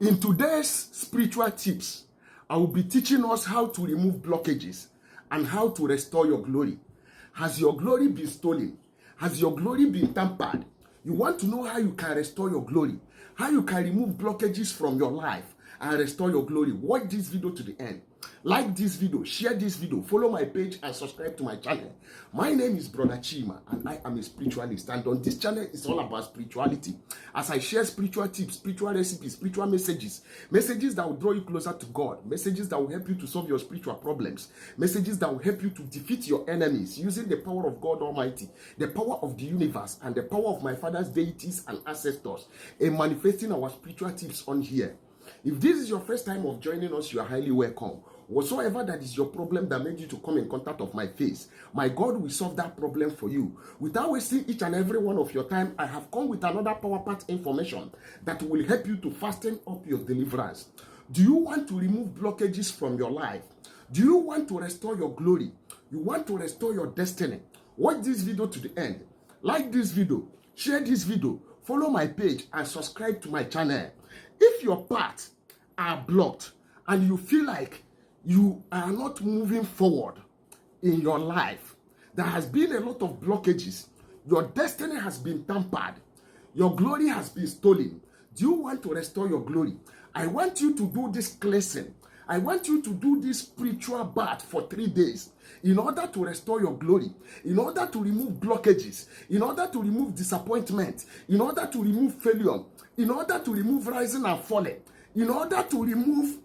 In today's spiritual tips, I will be teaching us how to remove blockages and how to restore your glory. Has your glory been stolen? Has your glory been tampered? You want to know how you can restore your glory, how you can remove blockages from your life and restore your glory. Watch this video to the end. Like this video, share this video, follow my page and subscribe to my channel. My name is Brother Chima and I am a spiritualist, and on this channel it's all about spirituality. As I share spiritual tips, spiritual recipes, spiritual messages that will draw you closer to God, messages that will help you to solve your spiritual problems, messages that will help you to defeat your enemies using the power of God Almighty, the power of the universe, and the power of my Father's deities and ancestors in manifesting our spiritual tips on here. If this is your first time of joining us, you are highly welcome. Whatsoever that is your problem that made you to come in contact of my face, my God will solve that problem for you. Without wasting each and every one of your time, I have come with another power pack information that will help you to fasten up your deliverance. Do you want to remove blockages from your life? Do you want to restore your glory? You want to restore your destiny? Watch this video to the end. Like this video, share this video, follow my page and subscribe to my channel. If your paths are blocked and you feel like you are not moving forward in your life, there has been a lot of blockages, your destiny has been tampered, your glory has been stolen. Do you want to restore your glory? I want you to do this cleansing. I want you to do this spiritual bath for 3 days in order to restore your glory, in order to remove blockages, in order to remove disappointment, in order to remove failure, in order to remove rising and falling, in order to remove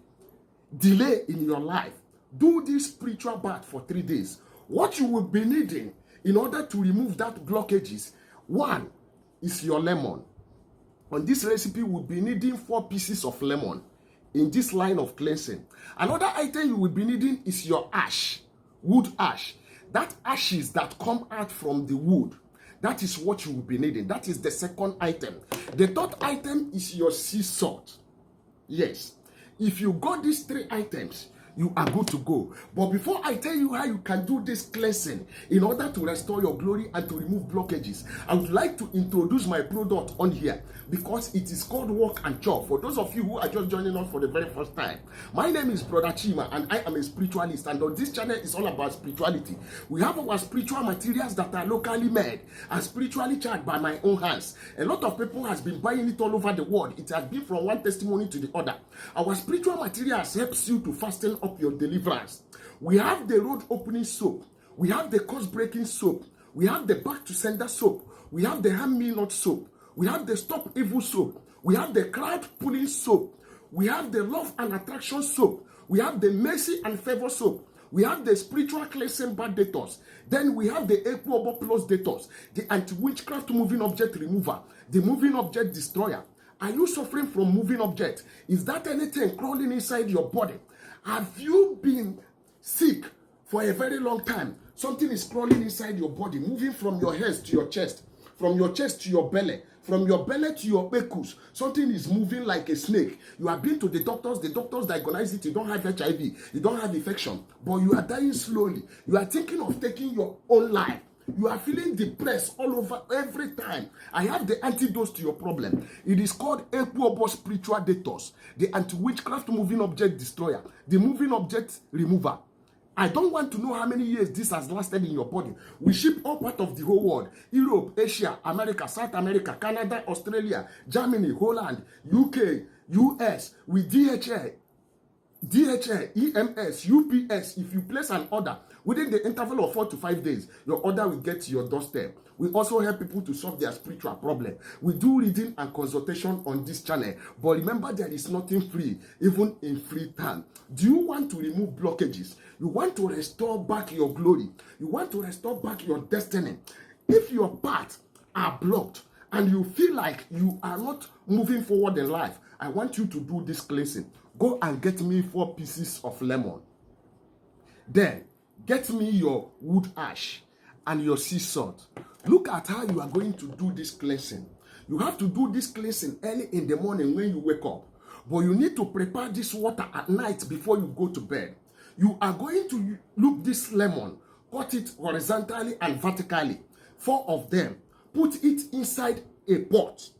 delay in your life. Do this spiritual bath for 3 days. What you will be needing in order to remove that blockages, one is your lemon. On this recipe, we'll be needing 4 pieces of lemon in this line of cleansing. Another item you will be needing is your ash, wood ash. That ashes that come out from the wood, that is what you will be needing. That is the second item. The third item is your sea salt. Yes, if you got these 3 items, you are good to go. But before I tell you how you can do this cleansing in order to restore your glory and to remove blockages, I would like to introduce my product on here because it is called Walk and Chop. For those of you who are just joining us for the very first time, my name is Brother Chima and I am a spiritualist, and on this channel is all about spirituality. We have our spiritual materials that are locally made and spiritually charged by my own hands. A lot of people has been buying it all over the world. It has been from one testimony to the other. Our spiritual materials helps you to fasten up your deliverance. We have the road opening soap, we have the curse breaking soap, we have the back to sender soap, we have the hand me not soap, we have the stop evil soap, we have the crowd pulling soap, we have the love and attraction soap, we have the mercy and favor soap, we have the spiritual cleansing bad detox, then we have the Equobo plus detox, the anti-witchcraft moving object remover, the moving object destroyer. Are you suffering from moving object? Is that anything crawling inside your body? Have you been sick for a very long time? Something is crawling inside your body, moving from your head to your chest, from your chest to your belly, from your belly to your becus. Something is moving like a snake. You have been to the doctors diagnosed it. You don't have HIV, you don't have infection, but you are dying slowly. You are thinking of taking your own life. You are feeling depressed all over every time. I have the antidote to your problem. It is called Equobo Spiritual Detox, the anti-witchcraft moving object destroyer, the moving object remover. I don't want to know how many years this has lasted in your body. We ship all part of the whole world. Europe, Asia, America, South America, Canada, Australia, Germany, Holland, UK, US, with DHL, EMS, UPS. If you place an order within the interval of 4 to 5 days, your order will get to your doorstep. We also help people to solve their spiritual problem. We do reading and consultation on this channel. But remember, there is nothing free, even in free time. Do you want to remove blockages? You want to restore back your glory? You want to restore back your destiny? If your paths are blocked and you feel like you are not moving forward in life, I want you to do this cleansing. Go and get me 4 pieces of lemon. Then get me your wood ash and your sea salt. Look at how you are going to do this cleansing. You have to do this cleansing early in the morning when you wake up. But you need to prepare this water at night before you go to bed. You are going to look this lemon, cut it horizontally and vertically, 4 of them. Put it inside a pot.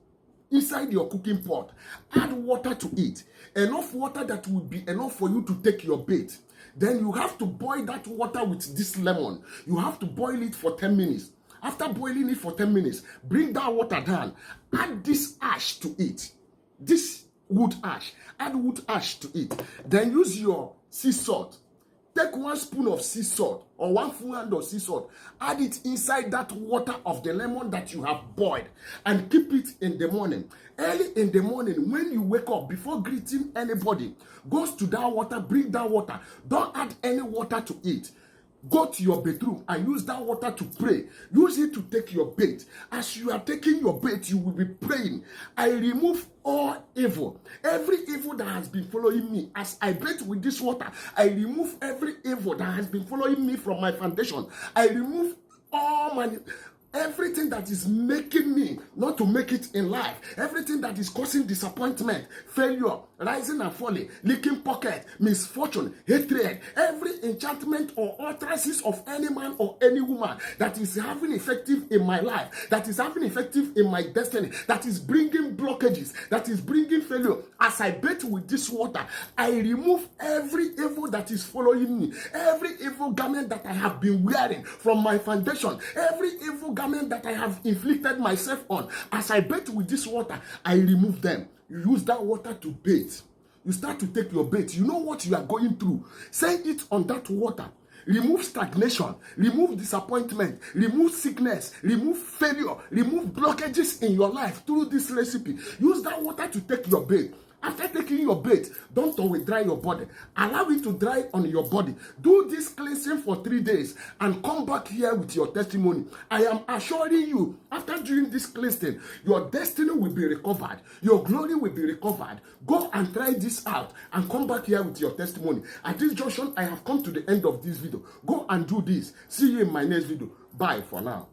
inside your cooking pot. Add water to it. Enough water that will be enough for you to take your bait. Then you have to boil that water with this lemon. You have to boil it for 10 minutes. After boiling it for 10 minutes, bring that water down. Add this ash to it. This wood ash. Add wood ash to it. Then use your sea salt. Take 1 spoon of sea salt or 1 full hand of sea salt. Add it inside that water of the lemon that you have boiled and keep it in the morning. Early in the morning, when you wake up, before greeting anybody, goes to that water, bring that water. Don't add any water to it. Go to your bedroom and use that water to pray. Use it to take your bait. As you are taking your bait, you will be praying. I remove all evil. Every evil that has been following me. As I bait with this water, I remove every evil that has been following me from my foundation. I remove all my... everything that is making me not to make it in life, everything that is causing disappointment, failure, rising and falling, leaking pocket, misfortune, hatred, every enchantment or utterances of any man or any woman that is having effective in my life, that is having effective in my destiny, that is bringing blockages, that is bringing failure. As I bathe with this water, I remove every evil that is following me, every evil garment that I have been wearing from my foundation, every evil garment that I have inflicted myself on. As I bathe with this water, I remove them. You use that water to bathe. You start to take your bait. You know what you are going through. Say it on that water. Remove stagnation, remove disappointment, remove sickness, remove failure, remove blockages in your life through this recipe. Use that water to take your bait. After taking your bait, don't always dry your body. Allow it to dry on your body. Do this cleansing for 3 days and come back here with your testimony. I am assuring you, after doing this cleansing, your destiny will be recovered. Your glory will be recovered. Go and try this out and come back here with your testimony. At this junction, I have come to the end of this video. Go and do this. See you in my next video. Bye for now.